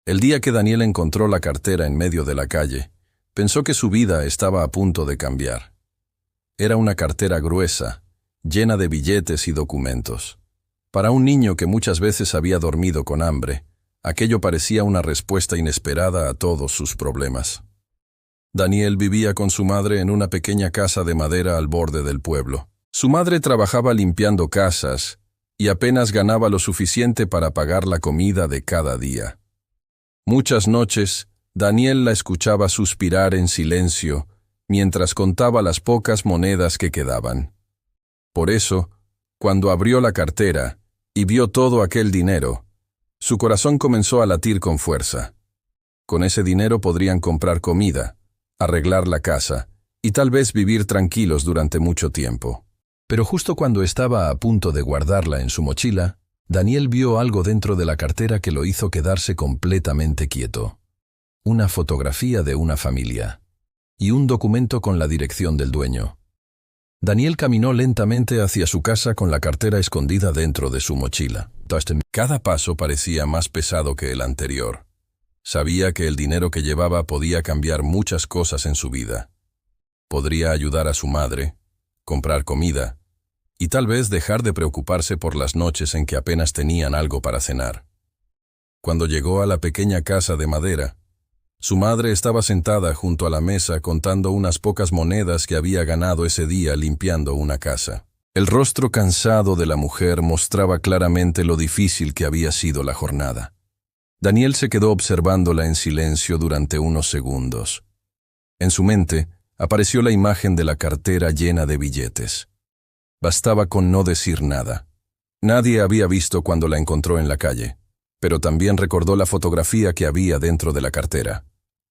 El día que Daniel encontró la cartera en medio de la calle, pensó que su vida estaba a punto de cambiar. Era una cartera gruesa, llena de billetes y documentos. Para un niño que muchas veces había dormido con hambre, aquello parecía una respuesta inesperada a todos sus problemas. Daniel vivía con su madre en una pequeña casa de madera al borde del pueblo. Su madre trabajaba limpiando casas y apenas ganaba lo suficiente para pagar la comida de cada día. Muchas noches, Daniel la escuchaba suspirar en silencio mientras contaba las pocas monedas que quedaban. Por eso, cuando abrió la cartera y vio todo aquel dinero, su corazón comenzó a latir con fuerza. Con ese dinero podrían comprar comida, arreglar la casa y tal vez vivir tranquilos durante mucho tiempo. Pero justo cuando estaba a punto de guardarla en su mochila, Daniel vio algo dentro de la cartera que lo hizo quedarse completamente quieto. Una fotografía de una familia y un documento con la dirección del dueño. Daniel caminó lentamente hacia su casa con la cartera escondida dentro de su mochila. Cada paso parecía más pesado que el anterior. Sabía que el dinero que llevaba podía cambiar muchas cosas en su vida. Podría ayudar a su madre, comprar comida, y tal vez dejar de preocuparse por las noches en que apenas tenían algo para cenar. Cuando llegó a la pequeña casa de madera, su madre estaba sentada junto a la mesa contando unas pocas monedas que había ganado ese día limpiando una casa. El rostro cansado de la mujer mostraba claramente lo difícil que había sido la jornada. Daniel se quedó observándola en silencio durante unos segundos. En su mente apareció la imagen de la cartera llena de billetes. Bastaba con no decir nada. Nadie había visto cuando la encontró en la calle, pero también recordó la fotografía que había dentro de la cartera.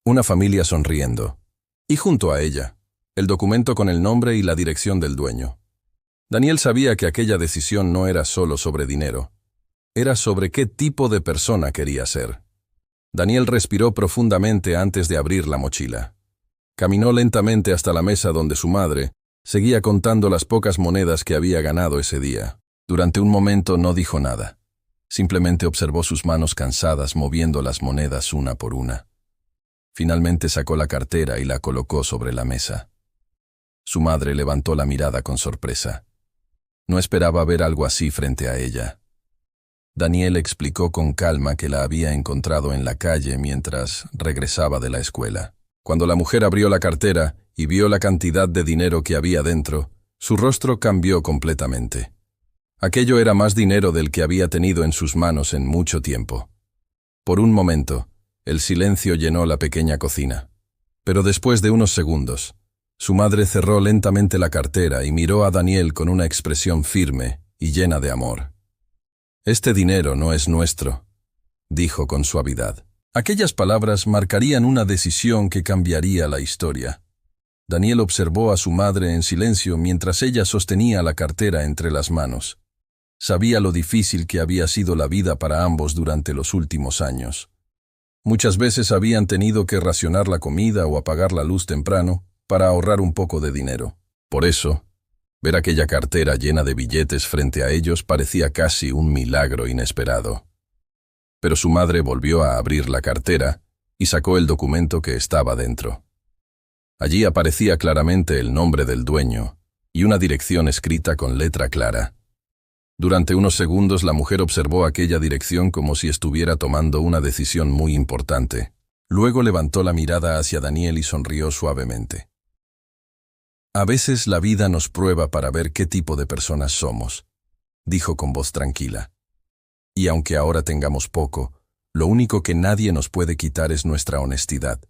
Una familia sonriendo. Y junto a ella, el documento con el nombre y la dirección del dueño. Daniel sabía que aquella decisión no era solo sobre dinero. Era sobre qué tipo de persona quería ser. Daniel respiró profundamente antes de abrir la mochila. Caminó lentamente hasta la mesa donde su madre seguía contando las pocas monedas que había ganado ese día. Durante un momento no dijo nada. Simplemente observó sus manos cansadas moviendo las monedas una por una. Finalmente sacó la cartera y la colocó sobre la mesa. Su madre levantó la mirada con sorpresa. No esperaba ver algo así frente a ella. Daniel explicó con calma que la había encontrado en la calle mientras regresaba de la escuela. Cuando la mujer abrió la cartera y vio la cantidad de dinero que había dentro, su rostro cambió completamente. Aquello era más dinero del que había tenido en sus manos en mucho tiempo. Por un momento, el silencio llenó la pequeña cocina. Pero después de unos segundos, su madre cerró lentamente la cartera y miró a Daniel con una expresión firme y llena de amor. «Este dinero no es nuestro», dijo con suavidad. Aquellas palabras marcarían una decisión que cambiaría la historia. Daniel observó a su madre en silencio mientras ella sostenía la cartera entre las manos. Sabía lo difícil que había sido la vida para ambos durante los últimos años. Muchas veces habían tenido que racionar la comida o apagar la luz temprano para ahorrar un poco de dinero. Por eso, ver aquella cartera llena de billetes frente a ellos parecía casi un milagro inesperado. Pero su madre volvió a abrir la cartera y sacó el documento que estaba dentro. Allí aparecía claramente el nombre del dueño y una dirección escrita con letra clara. Durante unos segundos la mujer observó aquella dirección como si estuviera tomando una decisión muy importante. Luego levantó la mirada hacia Daniel y sonrió suavemente. «A veces la vida nos prueba para ver qué tipo de personas somos», dijo con voz tranquila. «Y aunque ahora tengamos poco, lo único que nadie nos puede quitar es nuestra honestidad».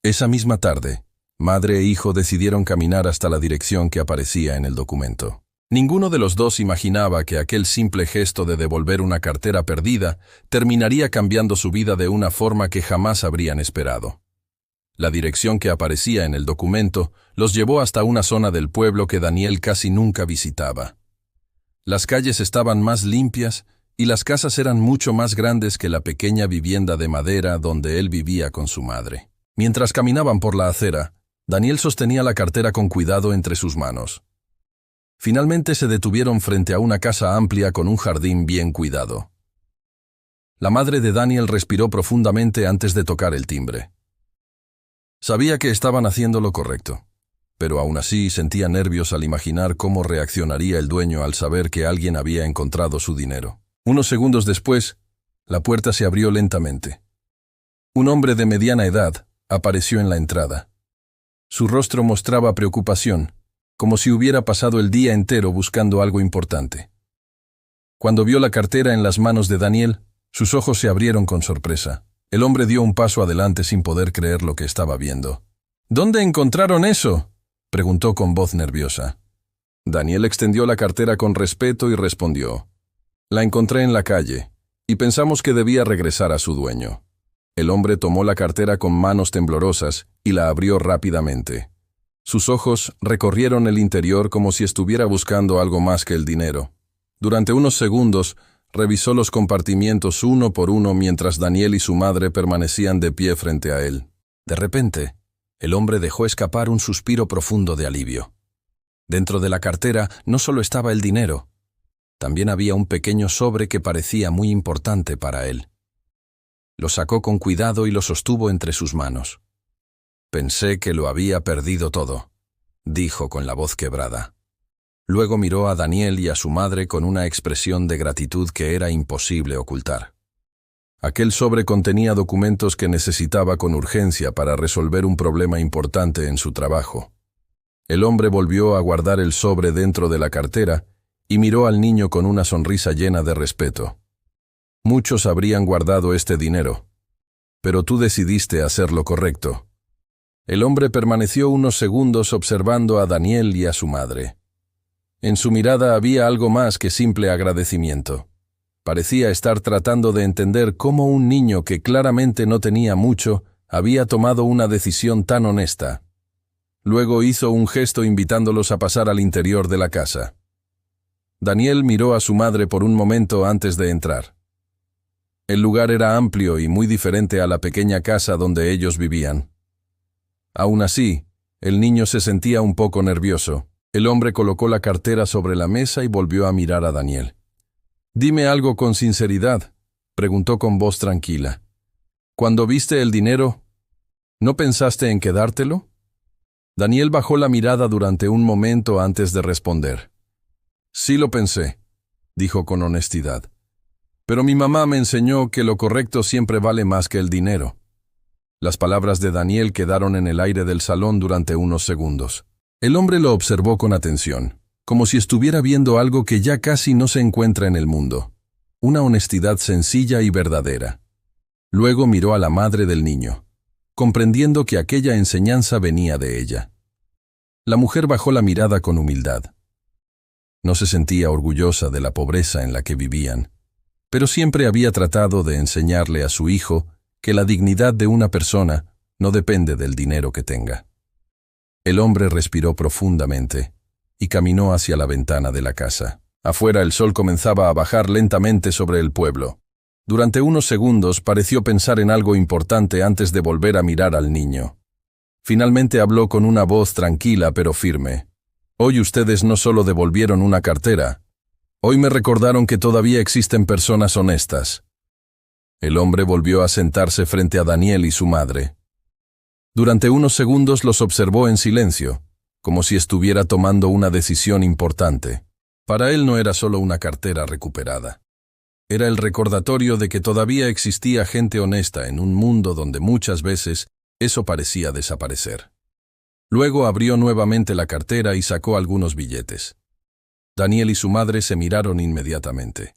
Esa misma tarde, madre e hijo decidieron caminar hasta la dirección que aparecía en el documento. Ninguno de los dos imaginaba que aquel simple gesto de devolver una cartera perdida terminaría cambiando su vida de una forma que jamás habrían esperado. La dirección que aparecía en el documento los llevó hasta una zona del pueblo que Daniel casi nunca visitaba. Las calles estaban más limpias y las casas eran mucho más grandes que la pequeña vivienda de madera donde él vivía con su madre. Mientras caminaban por la acera, Daniel sostenía la cartera con cuidado entre sus manos. Finalmente se detuvieron frente a una casa amplia con un jardín bien cuidado. La madre de Daniel respiró profundamente antes de tocar el timbre. Sabía que estaban haciendo lo correcto, pero aún así sentía nervios al imaginar cómo reaccionaría el dueño al saber que alguien había encontrado su dinero. Unos segundos después, la puerta se abrió lentamente. Un hombre de mediana edad apareció en la entrada. Su rostro mostraba preocupación, como si hubiera pasado el día entero buscando algo importante. Cuando vio la cartera en las manos de Daniel, sus ojos se abrieron con sorpresa. El hombre dio un paso adelante sin poder creer lo que estaba viendo. «¿Dónde encontraron eso?», preguntó con voz nerviosa. Daniel extendió la cartera con respeto y respondió: «La encontré en la calle, y pensamos que debía regresar a su dueño». El hombre tomó la cartera con manos temblorosas y la abrió rápidamente. Sus ojos recorrieron el interior como si estuviera buscando algo más que el dinero. Durante unos segundos, revisó los compartimientos uno por uno mientras Daniel y su madre permanecían de pie frente a él. De repente, el hombre dejó escapar un suspiro profundo de alivio. Dentro de la cartera no solo estaba el dinero, también había un pequeño sobre que parecía muy importante para él. Lo sacó con cuidado y lo sostuvo entre sus manos. «Pensé que lo había perdido todo», dijo con la voz quebrada. Luego miró a Daniel y a su madre con una expresión de gratitud que era imposible ocultar. Aquel sobre contenía documentos que necesitaba con urgencia para resolver un problema importante en su trabajo. El hombre volvió a guardar el sobre dentro de la cartera y miró al niño con una sonrisa llena de respeto. «Muchos habrían guardado este dinero, pero tú decidiste hacer lo correcto». El hombre permaneció unos segundos observando a Daniel y a su madre. En su mirada había algo más que simple agradecimiento. Parecía estar tratando de entender cómo un niño que claramente no tenía mucho había tomado una decisión tan honesta. Luego hizo un gesto invitándolos a pasar al interior de la casa. Daniel miró a su madre por un momento antes de entrar. El lugar era amplio y muy diferente a la pequeña casa donde ellos vivían. Aún así, el niño se sentía un poco nervioso. El hombre colocó la cartera sobre la mesa y volvió a mirar a Daniel. «Dime algo con sinceridad», preguntó con voz tranquila. «Cuando viste el dinero, ¿no pensaste en quedártelo?». Daniel bajó la mirada durante un momento antes de responder. «Sí lo pensé», dijo con honestidad. «Pero mi mamá me enseñó que lo correcto siempre vale más que el dinero». Las palabras de Daniel quedaron en el aire del salón durante unos segundos. El hombre lo observó con atención, como si estuviera viendo algo que ya casi no se encuentra en el mundo. Una honestidad sencilla y verdadera. Luego miró a la madre del niño, comprendiendo que aquella enseñanza venía de ella. La mujer bajó la mirada con humildad. No se sentía orgullosa de la pobreza en la que vivían, pero siempre había tratado de enseñarle a su hijo que la dignidad de una persona no depende del dinero que tenga. El hombre respiró profundamente y caminó hacia la ventana de la casa. Afuera el sol comenzaba a bajar lentamente sobre el pueblo. Durante unos segundos pareció pensar en algo importante antes de volver a mirar al niño. Finalmente habló con una voz tranquila pero firme. «Hoy ustedes no solo devolvieron una cartera, hoy me recordaron que todavía existen personas honestas». El hombre volvió a sentarse frente a Daniel y su madre. Durante unos segundos los observó en silencio, como si estuviera tomando una decisión importante. Para él no era solo una cartera recuperada. Era el recordatorio de que todavía existía gente honesta en un mundo donde muchas veces eso parecía desaparecer. Luego abrió nuevamente la cartera y sacó algunos billetes. Daniel y su madre se miraron inmediatamente.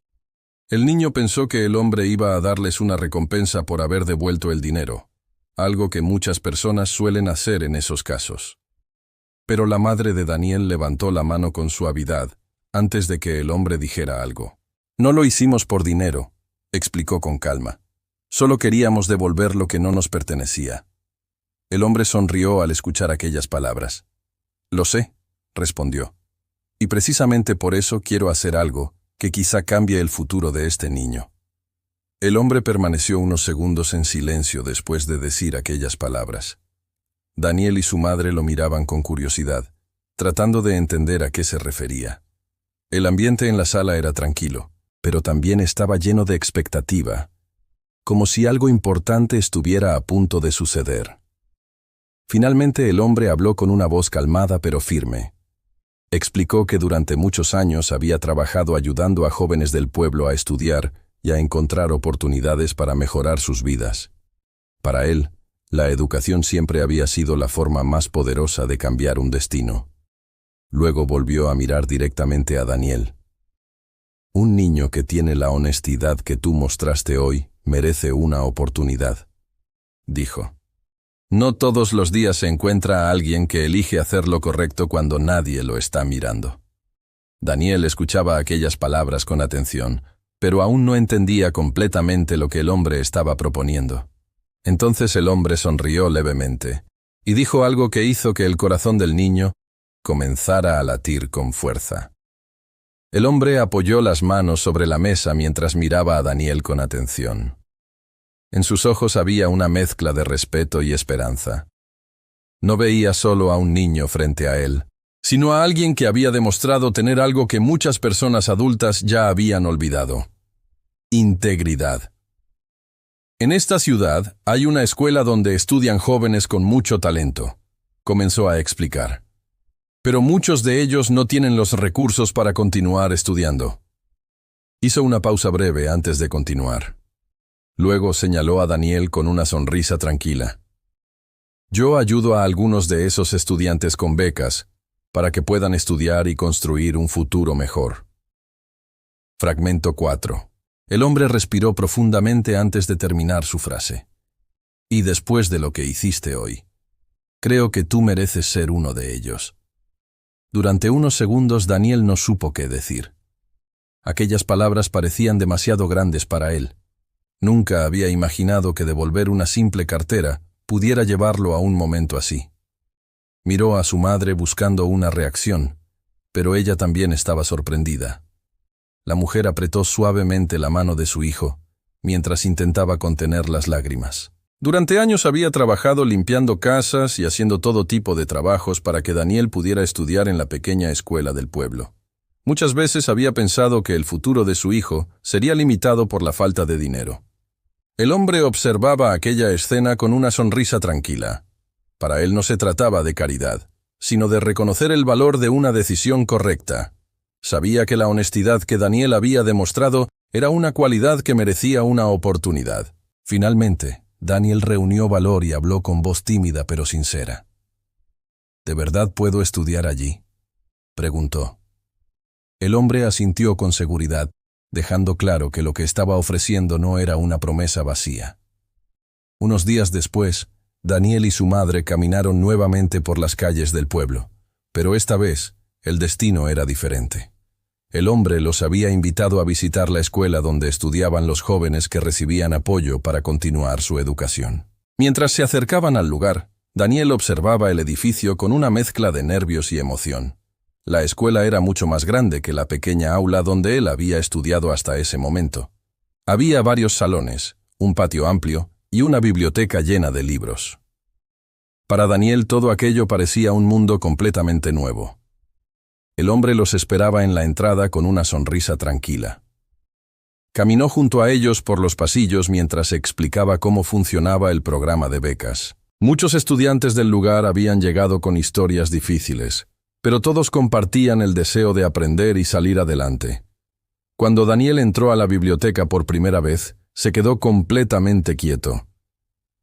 El niño pensó que el hombre iba a darles una recompensa por haber devuelto el dinero, algo que muchas personas suelen hacer en esos casos. Pero la madre de Daniel levantó la mano con suavidad antes de que el hombre dijera algo. «No lo hicimos por dinero», explicó con calma. «Solo queríamos devolver lo que no nos pertenecía». El hombre sonrió al escuchar aquellas palabras. «Lo sé», respondió. «Y precisamente por eso quiero hacer algo que quizá cambie el futuro de este niño». El hombre permaneció unos segundos en silencio después de decir aquellas palabras. Daniel y su madre lo miraban con curiosidad, tratando de entender a qué se refería. El ambiente en la sala era tranquilo, pero también estaba lleno de expectativa, como si algo importante estuviera a punto de suceder. Finalmente el hombre habló con una voz calmada pero firme. Explicó que durante muchos años había trabajado ayudando a jóvenes del pueblo a estudiar y a encontrar oportunidades para mejorar sus vidas. Para él, la educación siempre había sido la forma más poderosa de cambiar un destino. Luego volvió a mirar directamente a Daniel. Un niño que tiene la honestidad que tú mostraste hoy merece una oportunidad, dijo. No todos los días se encuentra a alguien que elige hacer lo correcto cuando nadie lo está mirando. Daniel escuchaba aquellas palabras con atención, pero aún no entendía completamente lo que el hombre estaba proponiendo. Entonces el hombre sonrió levemente y dijo algo que hizo que el corazón del niño comenzara a latir con fuerza. El hombre apoyó las manos sobre la mesa mientras miraba a Daniel con atención. En sus ojos había una mezcla de respeto y esperanza. No veía solo a un niño frente a él, sino a alguien que había demostrado tener algo que muchas personas adultas ya habían olvidado: integridad. En esta ciudad hay una escuela donde estudian jóvenes con mucho talento, comenzó a explicar. Pero muchos de ellos no tienen los recursos para continuar estudiando. Hizo una pausa breve antes de continuar. Luego señaló a Daniel con una sonrisa tranquila. Yo ayudo a algunos de esos estudiantes con becas para que puedan estudiar y construir un futuro mejor. Fragmento 4. El hombre respiró profundamente antes de terminar su frase. Y después de lo que hiciste hoy, creo que tú mereces ser uno de ellos. Durante unos segundos Daniel no supo qué decir. Aquellas palabras parecían demasiado grandes para él. Nunca había imaginado que devolver una simple cartera pudiera llevarlo a un momento así. Miró a su madre buscando una reacción, pero ella también estaba sorprendida. La mujer apretó suavemente la mano de su hijo, mientras intentaba contener las lágrimas. Durante años había trabajado limpiando casas y haciendo todo tipo de trabajos para que Daniel pudiera estudiar en la pequeña escuela del pueblo. Muchas veces había pensado que el futuro de su hijo sería limitado por la falta de dinero. El hombre observaba aquella escena con una sonrisa tranquila. Para él no se trataba de caridad, sino de reconocer el valor de una decisión correcta. Sabía que la honestidad que Daniel había demostrado era una cualidad que merecía una oportunidad. Finalmente, Daniel reunió valor y habló con voz tímida pero sincera. ¿De verdad puedo estudiar allí?, preguntó. El hombre asintió con seguridad, dejando claro que lo que estaba ofreciendo no era una promesa vacía. Unos días después, Daniel y su madre caminaron nuevamente por las calles del pueblo, pero esta vez el destino era diferente. El hombre los había invitado a visitar la escuela donde estudiaban los jóvenes que recibían apoyo para continuar su educación. Mientras se acercaban al lugar, Daniel observaba el edificio con una mezcla de nervios y emoción. La escuela era mucho más grande que la pequeña aula donde él había estudiado hasta ese momento. Había varios salones, un patio amplio y una biblioteca llena de libros. Para Daniel todo aquello parecía un mundo completamente nuevo. El hombre los esperaba en la entrada con una sonrisa tranquila. Caminó junto a ellos por los pasillos mientras explicaba cómo funcionaba el programa de becas. Muchos estudiantes del lugar habían llegado con historias difíciles, pero todos compartían el deseo de aprender y salir adelante. Cuando Daniel entró a la biblioteca por primera vez, se quedó completamente quieto.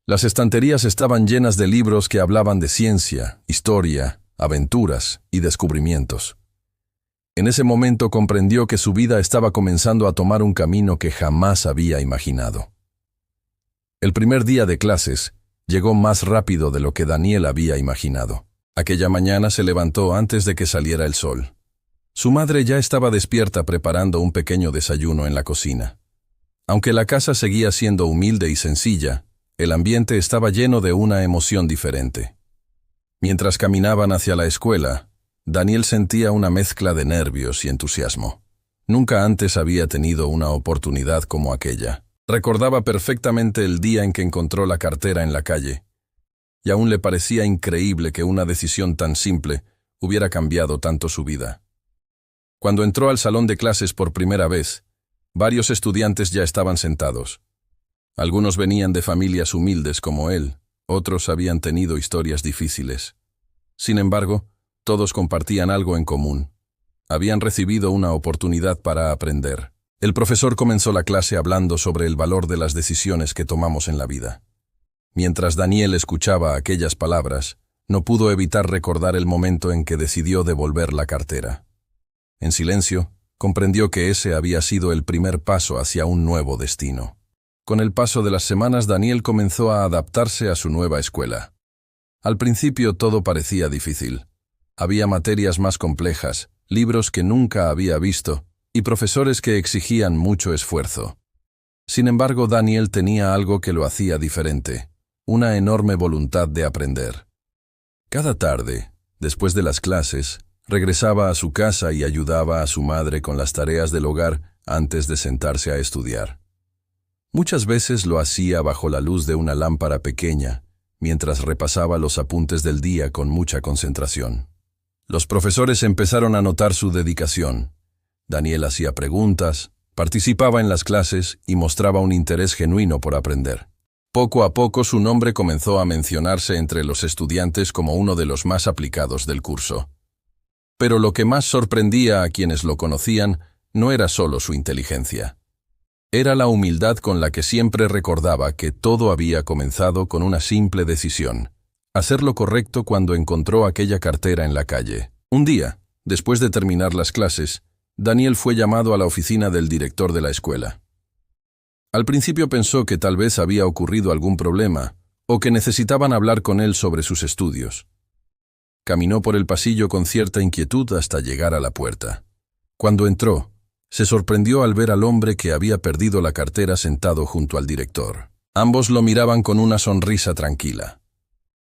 Las estanterías estaban llenas de libros que hablaban de ciencia, historia, aventuras y descubrimientos. En ese momento comprendió que su vida estaba comenzando a tomar un camino que jamás había imaginado. El primer día de clases llegó más rápido de lo que Daniel había imaginado. Aquella mañana se levantó antes de que saliera el sol. Su madre ya estaba despierta preparando un pequeño desayuno en la cocina. Aunque la casa seguía siendo humilde y sencilla, el ambiente estaba lleno de una emoción diferente. Mientras caminaban hacia la escuela, Daniel sentía una mezcla de nervios y entusiasmo. Nunca antes había tenido una oportunidad como aquella. Recordaba perfectamente el día en que encontró la cartera en la calle, y aún le parecía increíble que una decisión tan simple hubiera cambiado tanto su vida. Cuando entró al salón de clases por primera vez, varios estudiantes ya estaban sentados. Algunos venían de familias humildes como él, otros habían tenido historias difíciles. Sin embargo, todos compartían algo en común. Habían recibido una oportunidad para aprender. El profesor comenzó la clase hablando sobre el valor de las decisiones que tomamos en la vida. Mientras Daniel escuchaba aquellas palabras, no pudo evitar recordar el momento en que decidió devolver la cartera. En silencio, comprendió que ese había sido el primer paso hacia un nuevo destino. Con el paso de las semanas, Daniel comenzó a adaptarse a su nueva escuela. Al principio todo parecía difícil. Había materias más complejas, libros que nunca había visto y profesores que exigían mucho esfuerzo. Sin embargo, Daniel tenía algo que lo hacía diferente, una enorme voluntad de aprender. Cada tarde, después de las clases, regresaba a su casa y ayudaba a su madre con las tareas del hogar antes de sentarse a estudiar. Muchas veces lo hacía bajo la luz de una lámpara pequeña, mientras repasaba los apuntes del día con mucha concentración. Los profesores empezaron a notar su dedicación. Daniel hacía preguntas, participaba en las clases y mostraba un interés genuino por aprender. Poco a poco su nombre comenzó a mencionarse entre los estudiantes como uno de los más aplicados del curso. Pero lo que más sorprendía a quienes lo conocían no era solo su inteligencia. Era la humildad con la que siempre recordaba que todo había comenzado con una simple decisión: hacer lo correcto cuando encontró aquella cartera en la calle. Un día, después de terminar las clases, Daniel fue llamado a la oficina del director de la escuela. Al principio pensó que tal vez había ocurrido algún problema, o que necesitaban hablar con él sobre sus estudios. Caminó por el pasillo con cierta inquietud hasta llegar a la puerta. Cuando entró, se sorprendió al ver al hombre que había perdido la cartera sentado junto al director. Ambos lo miraban con una sonrisa tranquila.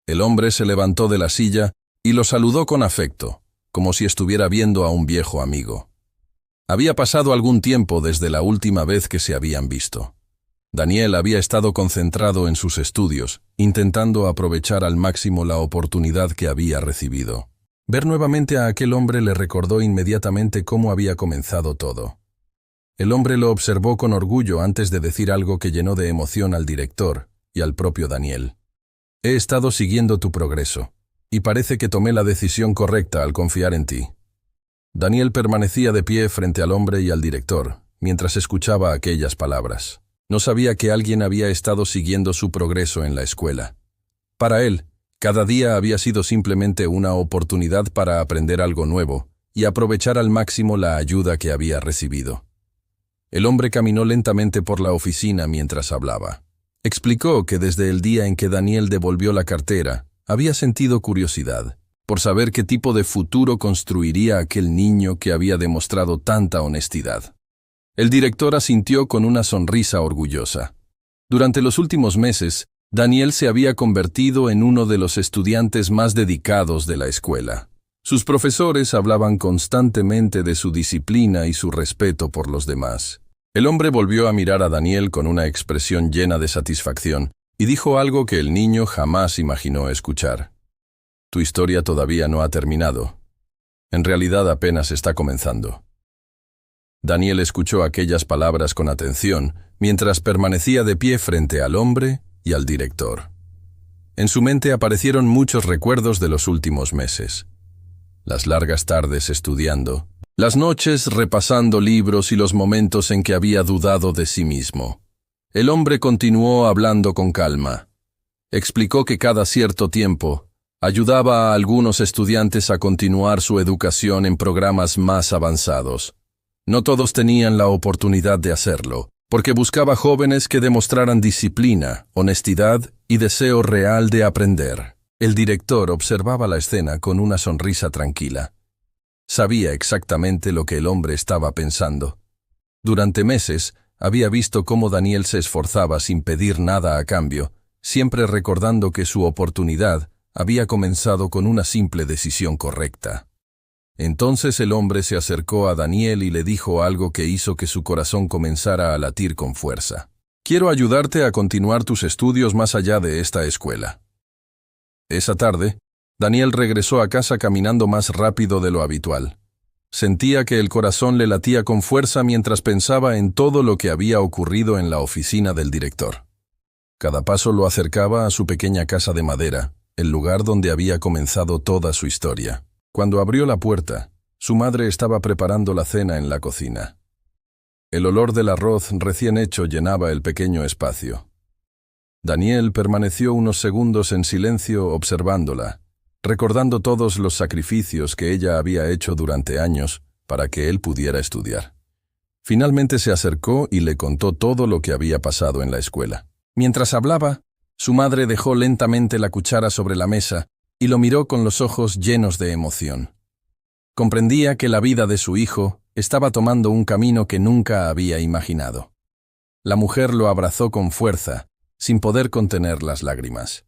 El hombre se levantó de la silla y lo saludó con afecto, como si estuviera viendo a un viejo amigo. Había pasado algún tiempo desde la última vez que se habían visto. Daniel había estado concentrado en sus estudios, intentando aprovechar al máximo la oportunidad que había recibido. Ver nuevamente a aquel hombre le recordó inmediatamente cómo había comenzado todo. El hombre lo observó con orgullo antes de decir algo que llenó de emoción al director y al propio Daniel. He estado siguiendo tu progreso, y parece que tomé la decisión correcta al confiar en ti. Daniel permanecía de pie frente al hombre y al director, mientras escuchaba aquellas palabras. No sabía que alguien había estado siguiendo su progreso en la escuela. Para él, cada día había sido simplemente una oportunidad para aprender algo nuevo y aprovechar al máximo la ayuda que había recibido. El hombre caminó lentamente por la oficina mientras hablaba. Explicó que desde el día en que Daniel devolvió la cartera, había sentido curiosidad por saber qué tipo de futuro construiría aquel niño que había demostrado tanta honestidad. El director asintió con una sonrisa orgullosa. Durante los últimos meses, Daniel se había convertido en uno de los estudiantes más dedicados de la escuela. Sus profesores hablaban constantemente de su disciplina y su respeto por los demás. El hombre volvió a mirar a Daniel con una expresión llena de satisfacción y dijo algo que el niño jamás imaginó escuchar. Tu historia todavía no ha terminado. En realidad apenas está comenzando. Daniel escuchó aquellas palabras con atención mientras permanecía de pie frente al hombre y al director. En su mente aparecieron muchos recuerdos de los últimos meses. Las largas tardes estudiando, las noches repasando libros y los momentos en que había dudado de sí mismo. El hombre continuó hablando con calma. Explicó que cada cierto tiempo ayudaba a algunos estudiantes a continuar su educación en programas más avanzados. No todos tenían la oportunidad de hacerlo, porque buscaba jóvenes que demostraran disciplina, honestidad y deseo real de aprender. El director observaba la escena con una sonrisa tranquila. Sabía exactamente lo que el hombre estaba pensando. Durante meses, había visto cómo Daniel se esforzaba sin pedir nada a cambio, siempre recordando que su oportunidad había comenzado con una simple decisión correcta. Entonces el hombre se acercó a Daniel y le dijo algo que hizo que su corazón comenzara a latir con fuerza. Quiero ayudarte a continuar tus estudios más allá de esta escuela. Esa tarde, Daniel regresó a casa caminando más rápido de lo habitual. Sentía que el corazón le latía con fuerza mientras pensaba en todo lo que había ocurrido en la oficina del director. Cada paso lo acercaba a su pequeña casa de madera, el lugar donde había comenzado toda su historia. Cuando abrió la puerta, su madre estaba preparando la cena en la cocina. El olor del arroz recién hecho llenaba el pequeño espacio. Daniel permaneció unos segundos en silencio observándola, recordando todos los sacrificios que ella había hecho durante años para que él pudiera estudiar. Finalmente se acercó y le contó todo lo que había pasado en la escuela. Mientras hablaba, su madre dejó lentamente la cuchara sobre la mesa y lo miró con los ojos llenos de emoción. Comprendía que la vida de su hijo estaba tomando un camino que nunca había imaginado. La mujer lo abrazó con fuerza, sin poder contener las lágrimas.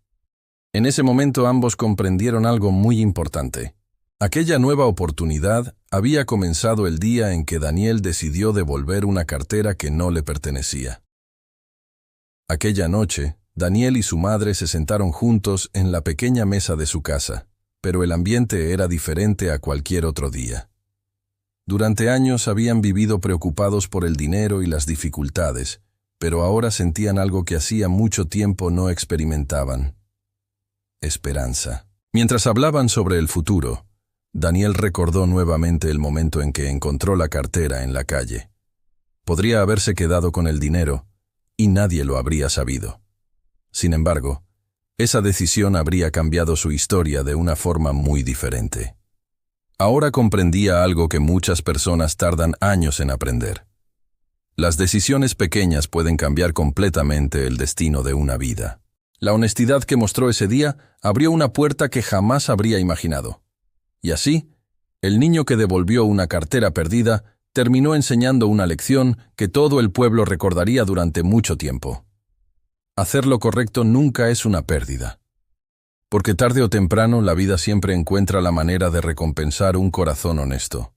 En ese momento ambos comprendieron algo muy importante. Aquella nueva oportunidad había comenzado el día en que Daniel decidió devolver una cartera que no le pertenecía. Aquella noche, Daniel y su madre se sentaron juntos en la pequeña mesa de su casa, pero el ambiente era diferente a cualquier otro día. Durante años habían vivido preocupados por el dinero y las dificultades, pero ahora sentían algo que hacía mucho tiempo no experimentaban: esperanza. Mientras hablaban sobre el futuro, Daniel recordó nuevamente el momento en que encontró la cartera en la calle. Podría haberse quedado con el dinero, y nadie lo habría sabido. Sin embargo, esa decisión habría cambiado su historia de una forma muy diferente. Ahora comprendía algo que muchas personas tardan años en aprender. Las decisiones pequeñas pueden cambiar completamente el destino de una vida. La honestidad que mostró ese día abrió una puerta que jamás habría imaginado. Y así, el niño que devolvió una cartera perdida terminó enseñando una lección que todo el pueblo recordaría durante mucho tiempo. Hacer lo correcto nunca es una pérdida. Porque tarde o temprano la vida siempre encuentra la manera de recompensar un corazón honesto.